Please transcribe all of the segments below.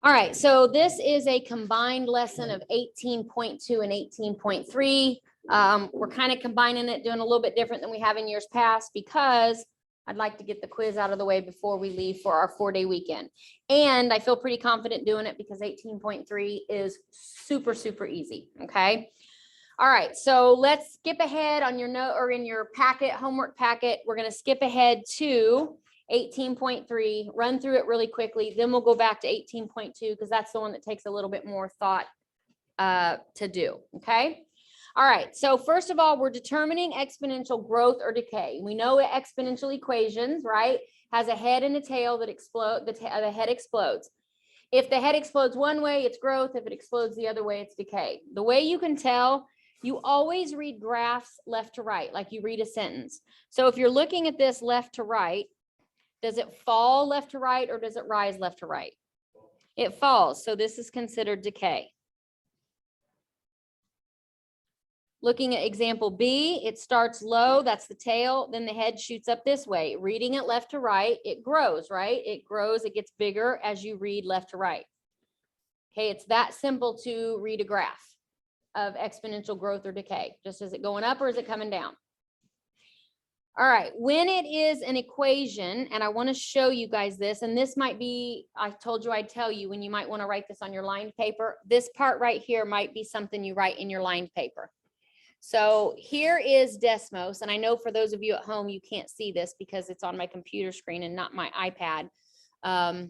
All right, so this is a combined lesson of 18.2 and 18.3. We're kind of combining it, doing a little bit different than we have in years past because I'd like to get the quiz out of the way before we leave for our 4-day weekend. And I feel pretty confident doing it because 18.3 is super, super easy, okay? All right, so let's skip ahead on your note or in your packet, homework packet. We're gonna skip ahead to 18.3, run through it really quickly. Then we'll go back to 18.2 because that's the one that takes a little bit more thought to do, okay? All right, so first of all, we're determining exponential growth or decay. We know exponential equations, right? Has a head and a tail that explode, the head explodes. If the head explodes one way, it's growth. If it explodes the other way, it's decay. The way you can tell, you always read graphs left to right, like you read a sentence. So if you're looking at this left to right, does it fall left to right or does it rise left to right? It falls, so this is considered decay. Looking at example B, it starts low, that's the tail, then the head shoots up this way. Reading it left to right, it grows, right? It grows, it gets bigger as you read left to right. Okay, it's that simple to read a graph of exponential growth or decay. Just is it going up or is it coming down? All right, when it is an equation, and I want to show you guys this, and this might be, I told you I'd tell you when you might want to write this on your lined paper. This part right here might be something you write in your lined paper. So here is Desmos, and I know for those of you at home, you can't see this because it's on my computer screen and not my iPad. Let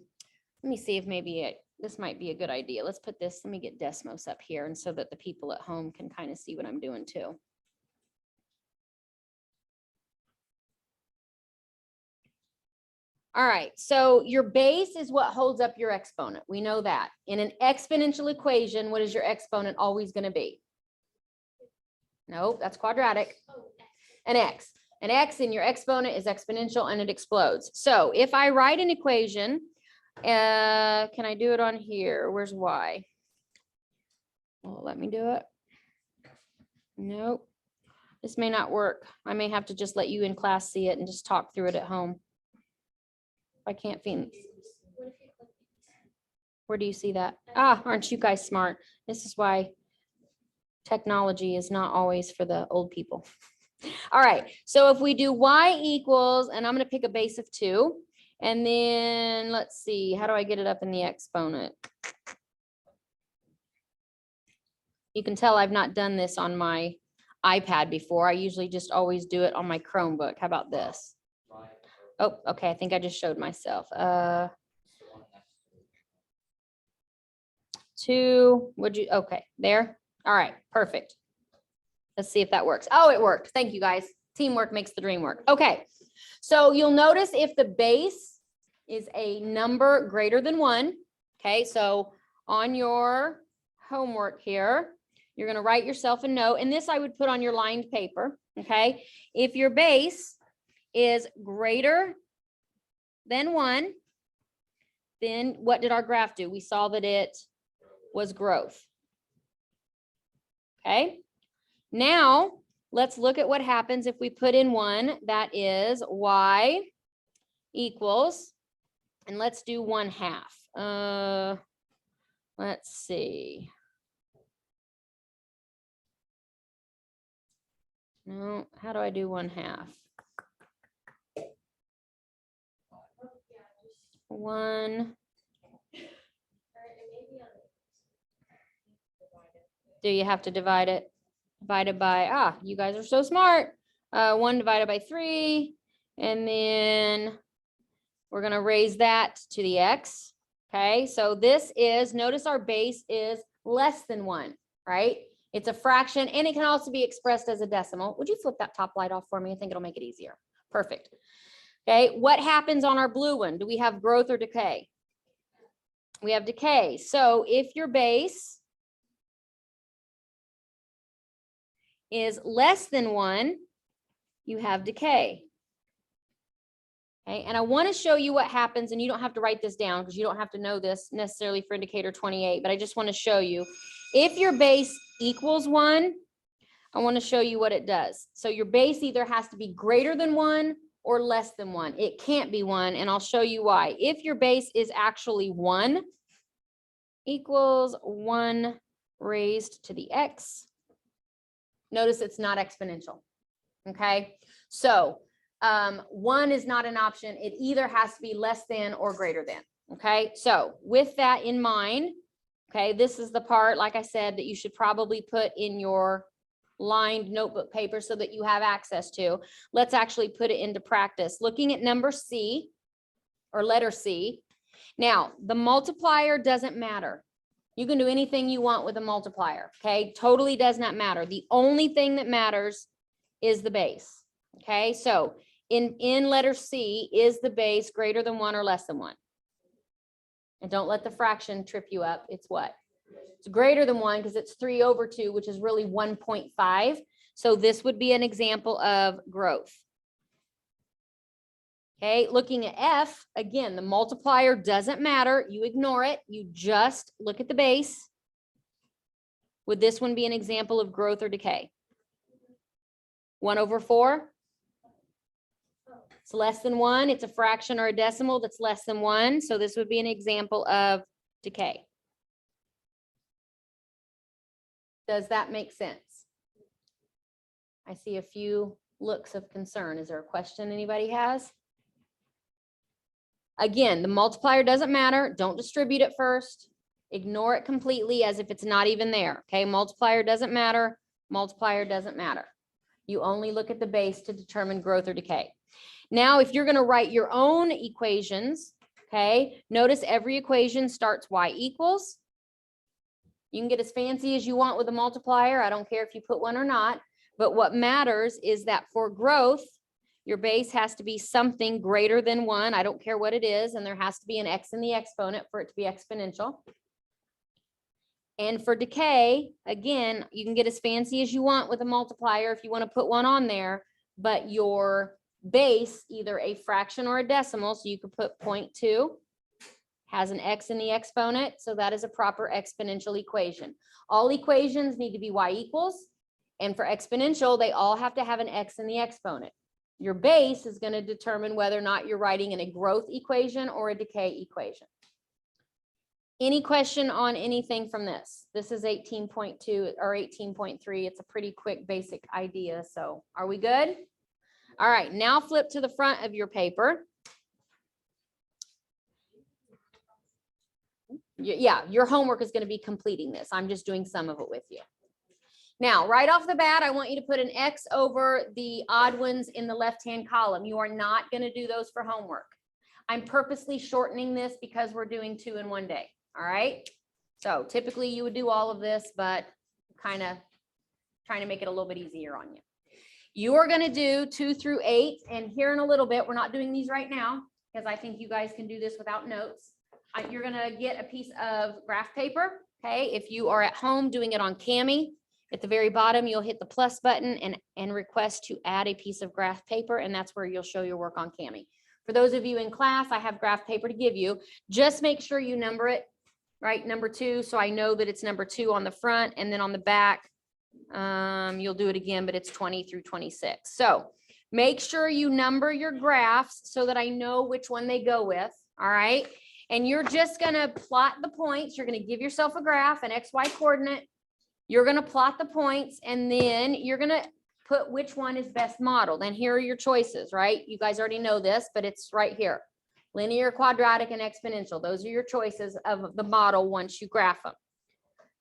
me see if maybe this might be a good idea. Let's put this, let me get Desmos up here, and so that the people at home can kind of see what I'm doing too. All right, so your base is what holds up your exponent. We know that. In an exponential equation, what is your exponent always going to be? No, that's quadratic. An x. An x in your exponent is exponential and it explodes. So if I write an equation, can I do it on here? Where's y? Well, let me do it. Nope. This may not work. I may have to just let you in class see it and just talk through it at home. I can't find. Where do you see that? Ah, aren't you guys smart? This is why technology is not always for the old people. All right, so if we do y equals, and I'm going to pick a base of 2, and then let's see, how do I get it up in the exponent? You can tell I've not done this on my iPad before. I usually just always do it on my Chromebook. How about this? Oh, okay, I think I just showed myself. 2, would you, okay, there. All right, perfect. Let's see if that works. Oh, it worked. Thank you guys. Teamwork makes the dream work. Okay, so you'll notice if the base is a number greater than 1, okay, so on your homework here, you're gonna write yourself a note, and this I would put on your lined paper, okay? If your base is greater than 1, then what did our graph do? We saw that it was growth. Okay, now let's look at what happens if we put in 1, that is y equals, and let's do 1/2. Let's see. No, how do I do 1/2? 1. Do you have to divide it? Divided by, you guys are so smart. 1 divided by 3. And then we're going to raise that to the x. Okay, so this is, notice our base is less than 1, right? It's a fraction, and it can also be expressed as a decimal. Would you flip that top light off for me? I think it'll make it easier. Perfect. Okay, what happens on our blue one? Do we have growth or decay? We have decay. So if your base is less than 1, you have decay. Okay, and I want to show you what happens, and you don't have to write this down because you don't have to know this necessarily for indicator 28, but I just want to show you. If your base equals 1, I want to show you what it does. So your base either has to be greater than 1 or less than 1. It can't be 1, and I'll show you why. If your base is actually 1, equals 1 raised to the x. Notice it's not exponential. Okay, so 1 is not an option. It either has to be less than or greater than. Okay, so with that in mind, okay, this is the part, like I said, that you should probably put in your lined notebook paper so that you have access to. Let's actually put it into practice. Looking at number C, or letter C. Now, the multiplier doesn't matter. You can do anything you want with a multiplier, okay? Totally does not matter. The only thing that matters is the base, okay? So in letter C, is the base greater than 1 or less than 1? And don't let the fraction trip you up. It's what? It's greater than 1 because it's 3 over 2, which is really 1.5. So this would be an example of growth. Okay, looking at F, again, the multiplier doesn't matter. You ignore it. You just look at the base. Would this one be an example of growth or decay? 1 over 4? It's less than 1. It's a fraction or a decimal that's less than 1. So this would be an example of decay. Does that make sense? I see a few looks of concern. Is there a question anybody has? Again, the multiplier doesn't matter. Don't distribute it first. Ignore it completely as if it's not even there. Okay, multiplier doesn't matter. Multiplier doesn't matter. You only look at the base to determine growth or decay. Now, if you're going to write your own equations, okay, notice every equation starts y equals. You can get as fancy as you want with a multiplier. I don't care if you put one or not. But what matters is that for growth, your base has to be something greater than 1. I don't care what it is. And there has to be an x in the exponent for it to be exponential. And for decay, again, you can get as fancy as you want with a multiplier if you want to put one on there. But your base, either a fraction or a decimal, so you could put 0.2, has an x in the exponent. So that is a proper exponential equation. All equations need to be y equals. And for exponential, they all have to have an x in the exponent. Your base is going to determine whether or not you're writing in a growth equation or a decay equation. Any question on anything from this? This is 18.2 or 18.3. It's a pretty quick basic idea. So are we good? All right, now flip to the front of your paper. Yeah, your homework is going to be completing this. I'm just doing some of it with you. Now, right off the bat, I want you to put an X over the odd ones in the left-hand column. You are not going to do those for homework. I'm purposely shortening this because we're doing 2 in 1 day. All right. So typically you would do all of this, but kind of trying to make it a little bit easier on you. You are going to do 2 through 8. And here in a little bit, we're not doing these right now because I think you guys can do this without notes. You're going to get a piece of graph paper. Okay. If you are at home doing it on Cami, at the very bottom, you'll hit the plus button and request to add a piece of graph paper. And that's where you'll show your work on Cami. For those of you in class, I have graph paper to give you. Just make sure you number it, right? Number 2. So I know that it's number 2 on the front, and then on the back, you'll do it again, but it's 20 through 26. So make sure you number your graphs so that I know which one they go with. All right. And you're just going to plot the points. You're going to give yourself a graph, an XY coordinate. You're going to plot the points, and then you're going to put which one is best modeled. And here are your choices, right? You guys already know this, but it's right here. Linear, quadratic, and exponential. Those are your choices of the model once you graph them.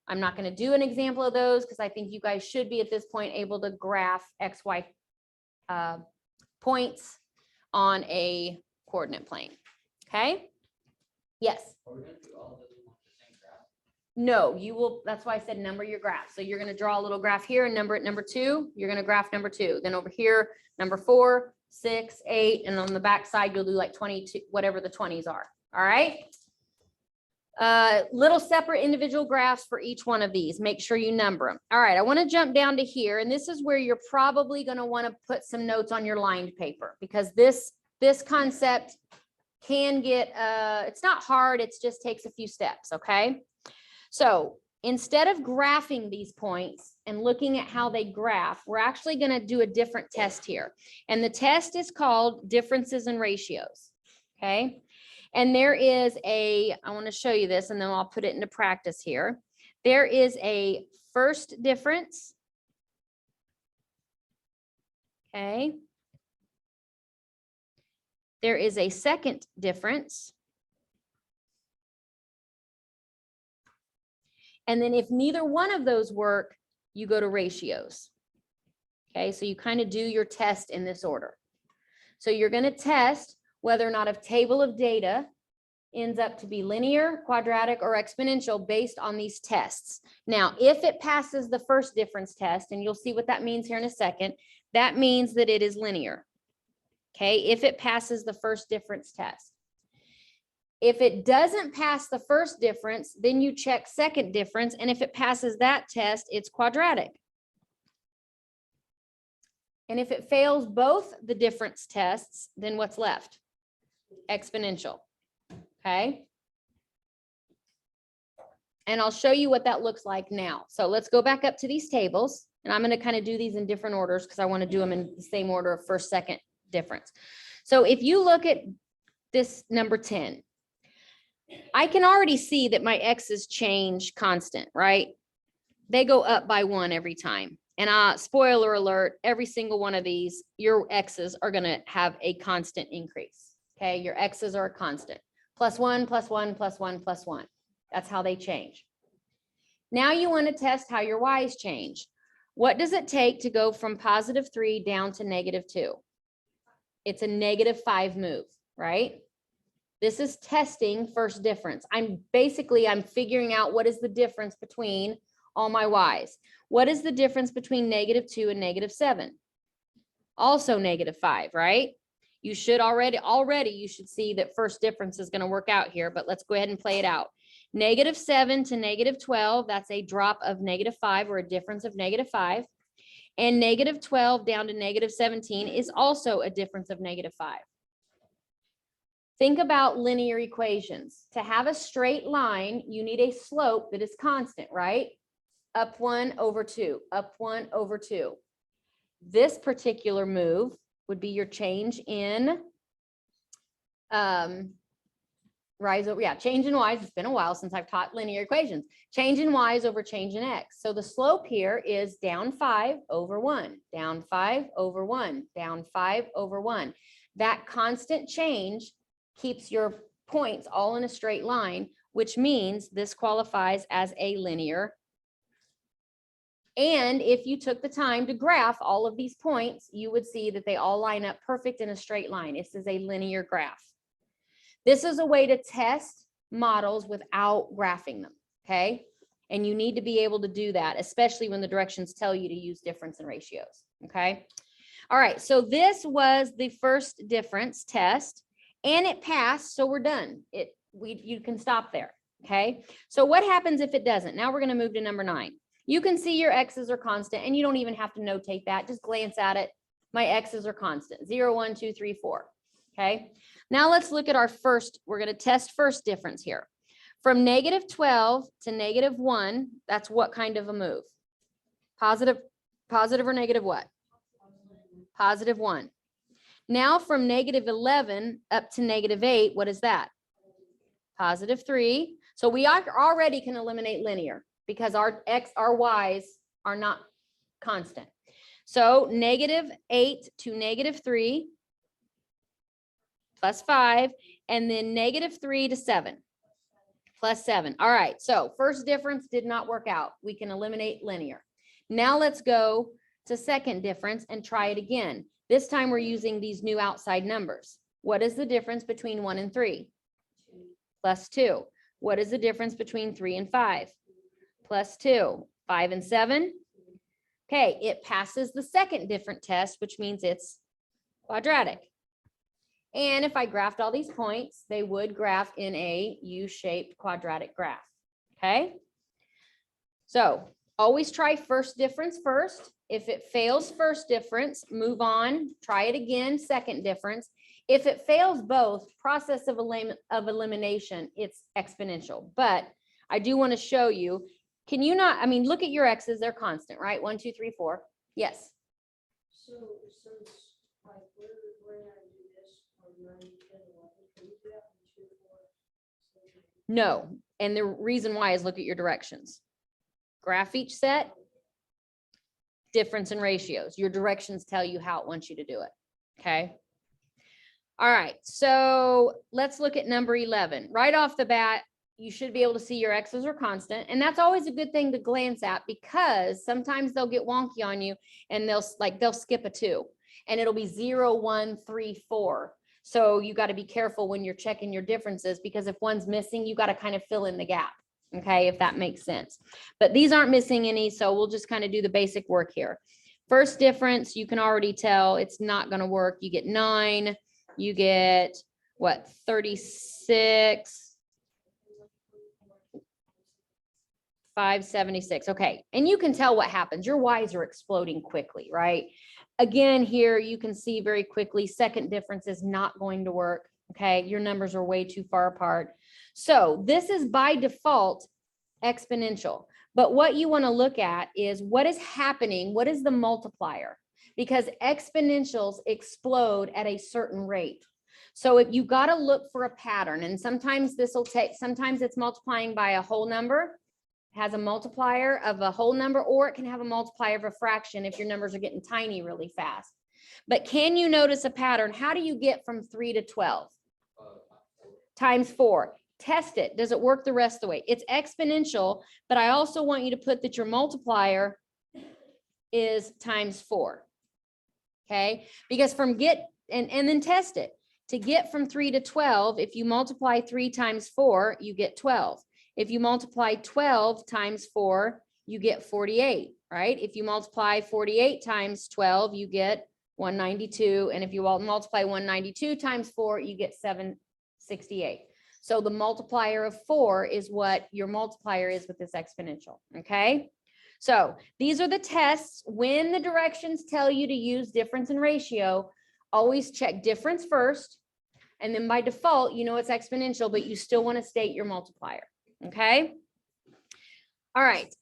I'm not going to do an example of those because I think you guys should be at this point able to graph XY points on a coordinate plane. Okay? Yes. Are we going to do all of those on the same graph? No, you will. That's why I said number your graph. So you're going to draw a little graph here and number it number 2. You're going to graph number 2. Then over here, number 4, 6, 8, and on the back side, you'll do like 22, whatever the 20s are. All right. Little separate individual graphs for each one of these. Make sure you number them. All right. I want to jump down to here, and this is where you're probably going to want to put some notes on your lined paper because this concept can get, it's not hard. It just takes a few steps. Okay. So instead of graphing these points and looking at how they graph, we're actually going to do a different test here. And the test is called differences in ratios. Okay. And there is I want to show you this and then I'll put it into practice here. There is a first difference. Okay. There is a second difference. And then if neither one of those work, you go to ratios. Okay, so you kind of do your test in this order. So you're going to test whether or not a table of data ends up to be linear, quadratic, or exponential based on these tests. Now, if it passes the first difference test, and you'll see what that means here in a second, that means that it is linear. Okay, if it passes the first difference test. If it doesn't pass the first difference, then you check second difference, and if it passes that test, it's quadratic. And if it fails both the difference tests, then what's left? Exponential. Okay. And I'll show you what that looks like now. So let's go back up to these tables, and I'm going to kind of do these in different orders because I want to do them in the same order of first, second difference. So if you look at this number 10, I can already see that my X's change constant, right? They go up by 1 every time. And spoiler alert, every single one of these, your X's are going to have a constant increase. Okay, your X's are a constant. +1, +1, +1, +1. That's how they change. Now you want to test how your Y's change. What does it take to go from +3 down to -2? It's a -5 move, right? This is testing first difference. I'm figuring out what is the difference between all my Y's. What is the difference between -2 and -7? Also -5, right? You should already you should see that first difference is going to work out here, but let's go ahead and play it out. -7 to -12, that's a drop of -5 or a difference of -5. And -12 down to -17 is also a difference of -5. Think about linear equations. To have a straight line, you need a slope that is constant, right? Up 1 over 2, up 1 over 2. This particular move would be your change in change in Y's. It's been a while since I've taught linear equations. Change in Y's over change in X. So the slope here is down 5 over 1, down 5 over 1, down 5 over 1. That constant change keeps your points all in a straight line, which means this qualifies as a linear. And if you took the time to graph all of these points, you would see that they all line up perfect in a straight line. This is a linear graph. This is a way to test models without graphing them, okay? And you need to be able to do that, especially when the directions tell you to use difference and ratios, okay? All right, so this was the first difference test, and it passed, so we're done. You can stop there, okay? So what happens if it doesn't? Now we're gonna move to number 9. You can see your X's are constant, and you don't even have to notate that. Just glance at it. My X's are constant, 0, 1, 2, 3, 4. Okay. Now let's look at our first. We're going to test first difference here. From -12 to -1, that's what kind of a move? Positive or negative what? +1. Now from -11 up to -8, what is that? +3. So we already can eliminate linear, because our Y's are not constant. So -8 to -3 +5, and then -3 to 7 +7. All right, so first difference did not work out. We can eliminate linear. Now let's go to second difference and try it again. This time we're using these new outside numbers. What is the difference between 1 and 3? +2. What is the difference between 3 and 5? +2. 5 and 7. Okay, it passes the second difference test, which means it's quadratic. And if I graphed all these points, they would graph in a U-shaped quadratic graph. Okay. So always try first difference first. If it fails first difference, move on, try it again, second difference. If it fails both, process of elimination, it's exponential. But I do want to show you, can you not, look at your X's, they're constant, right? 1, 2, 3, 4. Yes. So since like we're going to do this on 9, 10, 11, can we do that on 2, 4? No. And the reason why is look at your directions. Graph each set, difference in ratios. Your directions tell you how it wants you to do it. Okay. All right. So let's look at number 11. Right off the bat, you should be able to see your X's are constant. And that's always a good thing to glance at, because sometimes they'll get wonky on you and they'll skip a 2 and it'll be 0, 1, 3, 4. So you got to be careful when you're checking your differences, because if one's missing, you got to kind of fill in the gap. Okay, if that makes sense. But these aren't missing any, so we'll just kind of do the basic work here. First difference, you can already tell it's not going to work. You get 9, you get what, 36, 576. Okay, and you can tell what happens. Your Y's are exploding quickly, right? Again, here you can see very quickly, second difference is not going to work. Okay, your numbers are way too far apart. So this is by default exponential. But what you want to look at is what is happening. What is the multiplier? Because exponentials explode at a certain rate. So if you got to look for a pattern, and sometimes this will take, sometimes it's multiplying by a whole number, has a multiplier of a whole number, or it can have a multiplier of a fraction if your numbers are getting tiny really fast. But can you notice a pattern? How do you get from 3 to 12? Times 4. Test it. Does it work the rest of the way? It's exponential, but I also want you to put that your multiplier is times 4. Okay, because from get, and then test it. To get from 3 to 12, if you multiply 3 times 4, you get 12. If you multiply 12 times 4, you get 48, right? If you multiply 48 times 12, you get 192. And if you multiply 192 times 4, you get 768. So the multiplier of 4 is what your multiplier is with this exponential, okay? So these are the tests. When the directions tell you to use difference and ratio, always check difference first. And then by default, you know it's exponential, but you still want to state your multiplier, okay? All right,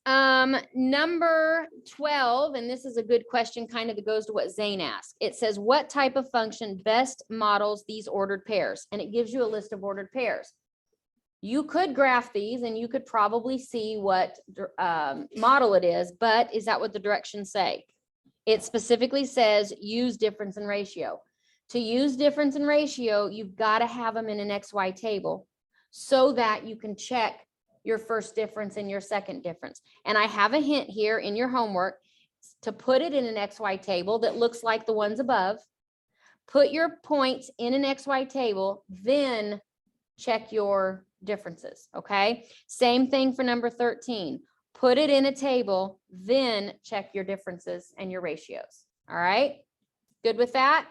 number 12, and this is a good question, kind of that goes to what Zane asked. It says, what type of function best models these ordered pairs? And it gives you a list of ordered pairs. You could graph these and you could probably see what model it is, but is that what the directions say? It specifically says use difference and ratio. To use difference and ratio, you've got to have them in an XY table so that you can check your first difference and your second difference. And I have a hint here in your homework to put it in an XY table that looks like the ones above. Put your points in an XY table, then check your differences, okay? Same thing for number 13. Put it in a table, then check your differences and your ratios, all right? Good with that?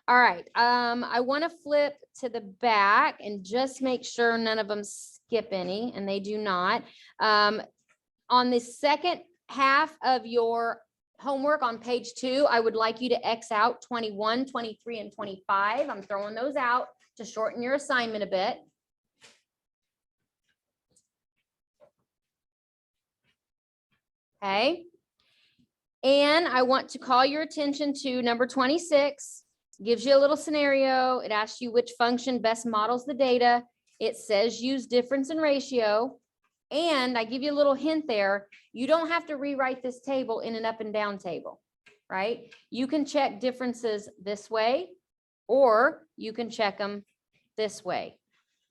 All right, I want to flip to the back and just make sure none of them skip any, and they do not. On the second half of your homework on page 2, I would like you to X out 21, 23, and 25. I'm throwing those out to shorten your assignment a bit. Okay. And I want to call your attention to number 26. Gives you a little scenario. It asks you which function best models the data. It says use difference and ratio. And I give you a little hint there. You don't have to rewrite this table in an up and down table, right? You can check differences this way, or you can check them this way.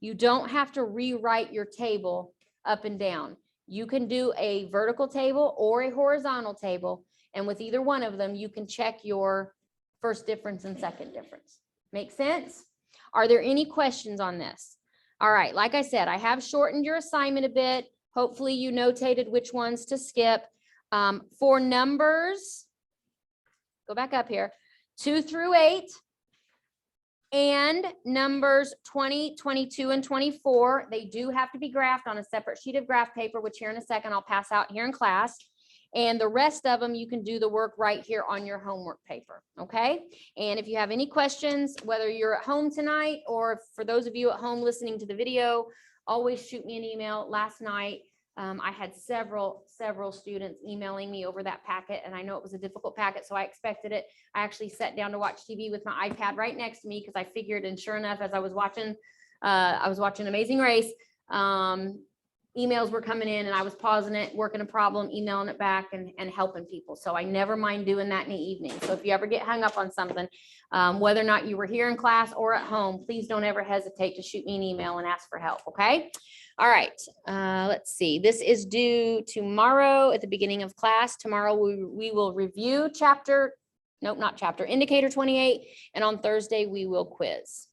You don't have to rewrite your table up and down. You can do a vertical table or a horizontal table. And with either one of them, you can check your first difference and second difference. Make sense? Are there any questions on this? All right, like I said, I have shortened your assignment a bit. Hopefully you notated which ones to skip. For numbers, go back up here, 2 through 8, and numbers 20, 22, and 24, they do have to be graphed on a separate sheet of graph paper, which here in a second I'll pass out here in class. And the rest of them, you can do the work right here on your homework paper, okay? And if you have any questions, whether you're at home tonight or for those of you at home listening to the video, always shoot me an email. Last night, I had several students emailing me over that packet, and I know it was a difficult packet, so I expected it. I actually sat down to watch TV with my iPad right next to me because I figured, and sure enough, as I was watching Amazing Race, emails were coming in and I was pausing it, working a problem, emailing it back and helping people. So I never mind doing that in the evening. So if you ever get hung up on something, whether or not you were here in class or at home, please don't ever hesitate to shoot me an email and ask for help. Okay. All right. Let's see. This is due tomorrow at the beginning of class. Tomorrow we will review indicator 28. And on Thursday we will quiz.